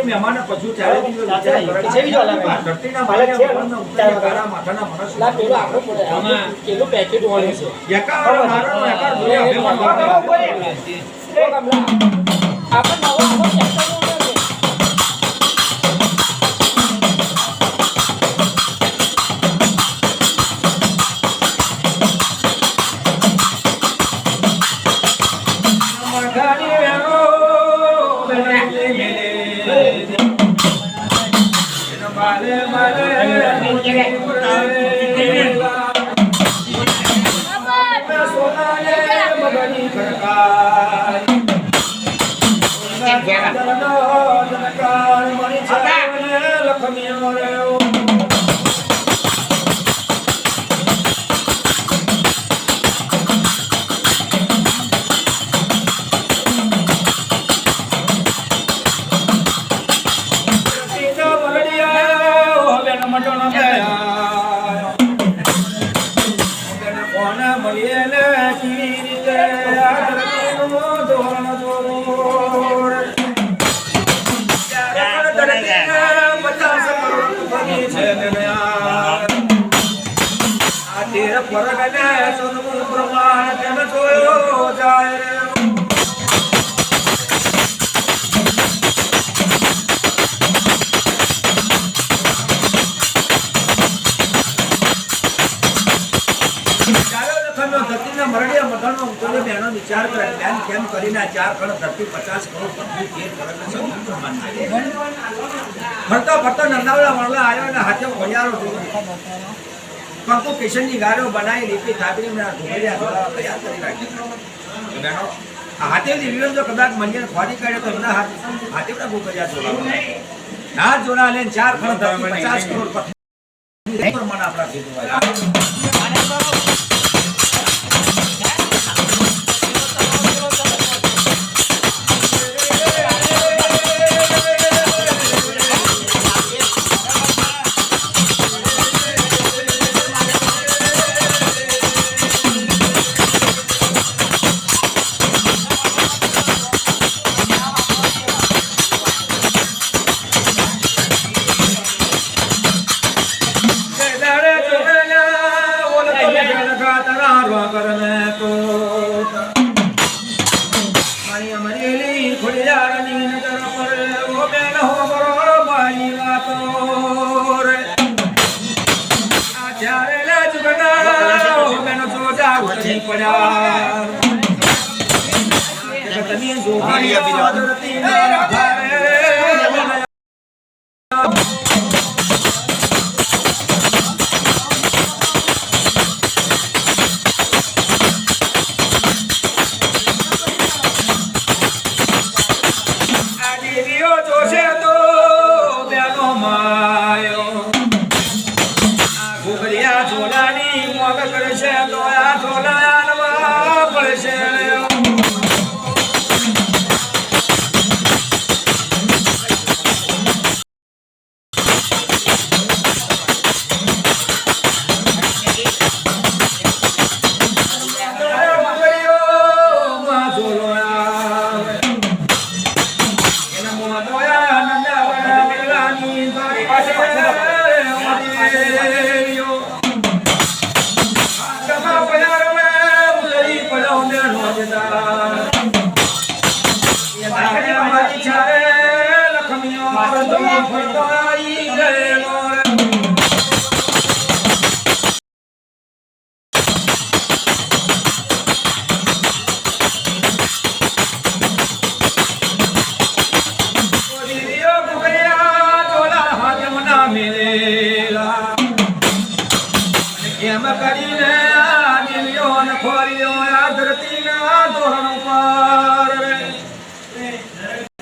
મહેમાન પછુ ચાલે વિચાર કરે બેન કેમ કરીને 4 કરોડ ધરતી 50 કરોડ પત્ની 13 કરોડ ફરતા ફરતા નંદાવડા વણલા આવ્યો ને હાથે ઘડિયાળો જોયો કંકુ કિશનની ગાડીઓ બનાવી લીધી થાબરી મેં ઘોડિયા તૈયાર કરી રાખી બેનો આ હાથેથી વિલમ જો કદાચ મંજિર ખોરી કાઢે તો એમના હાથે બધા ઘોડિયા જોડાવા ના જોડા લઈને 4 કરોડ ધરતી 50 કરોડ પત્ની પ્રમાણે આપણા કીધું હોય પત્ની જોગીયો ધરતી ના ભારે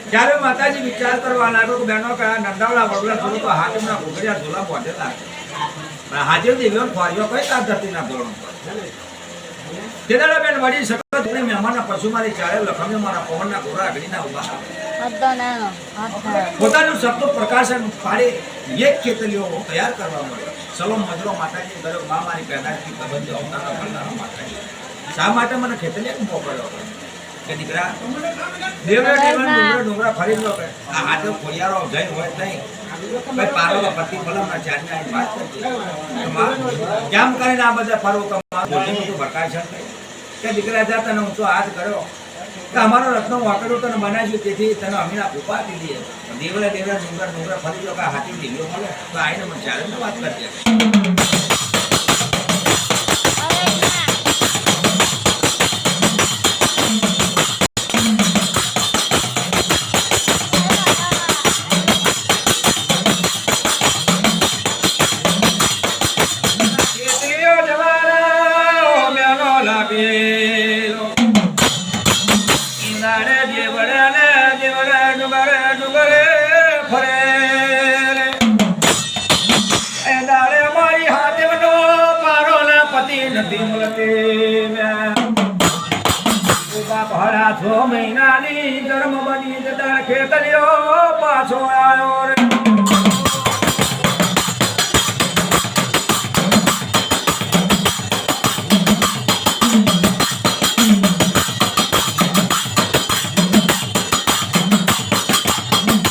જ્યારે માતાજી વિચાર કરવા લાગ્યો કે બહેનો કયા નંદાવડા વડલા થોડું તો હાથમાં ઘોઘરિયા ઝોલા બોધેલા પણ હાજર દેવ્યો ફોર્યો કઈ તાર ધરતીના ધોરણ પર તેદાડા બેન વડી સકત મહેમાનના પશુ મારી ચાળે લખમ્યો મારા પવનના ઘોડા ઘડીના ઉભા પોતાનું શબ્દો પ્રકાશન પાડે એક ખેતરીઓ તૈયાર કરવા મળ્યો સલોમ મજરો માતાજી ગયો મા મારી પેદાશથી સંબંધ અવતાર કરનારા માતાજી શા માટે મને ખેતરીએ મોકલ્યો કે દીકરા દેવરા દેવરા ડુંગરા ફરી લો કે આ હાથે ખોડિયારો જઈ હોય નહીં કઈ પારો પતિ ફલમના ચારના વાત કરતી કેમ કરીને આ બધા ફરો કમા બોલી બધું ભટકાય છે કે દીકરા જા તને ઊંચો હાથ કર્યો કે અમારો રત્નો વાકડો તને બનાવ્યું તેથી તને અમીના ઉભા દીધી દેવરા દેવરા ડુંગરા ફરી લો કે હાથી દીવ્યો મળે તો આઈને મને ચાલે વાત કરજે નથી મળતી ભરા 6 મહિનાની ધર્મ બની જતા ખેતરીઓ પાછો આવ્યો રે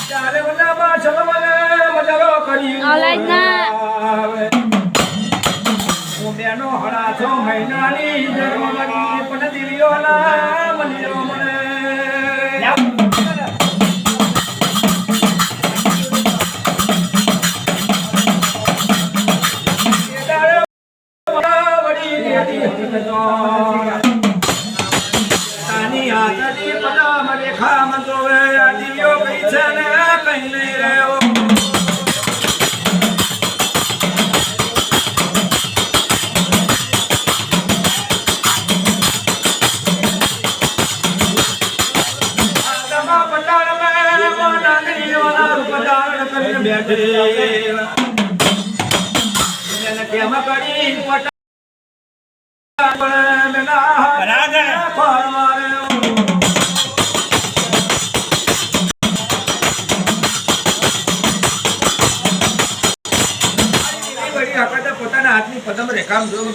ચારે બધા પાછળ મને મજારો કરી બેનો હળા 6 મહિનાની જન્મની પણ દિવ્યોના મંદિરો મને તાની હાથની પદામ રેખા મંદોવે આ દિવ્યો કઈ છે ને કઈ નહીં રહ્યો કેમ કરી પોતાના હાથની પદમ રેખામ જોયું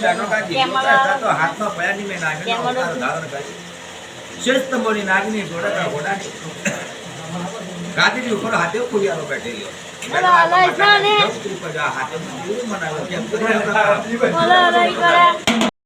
તો હાથમાં પયાની મેં ધારણ કરી શ્રેષ્ઠ મોની નાગની જોડકા ઘોડાની ગાદીની ઉપર હાથે ખુલિયારો બેઠેલો હાથે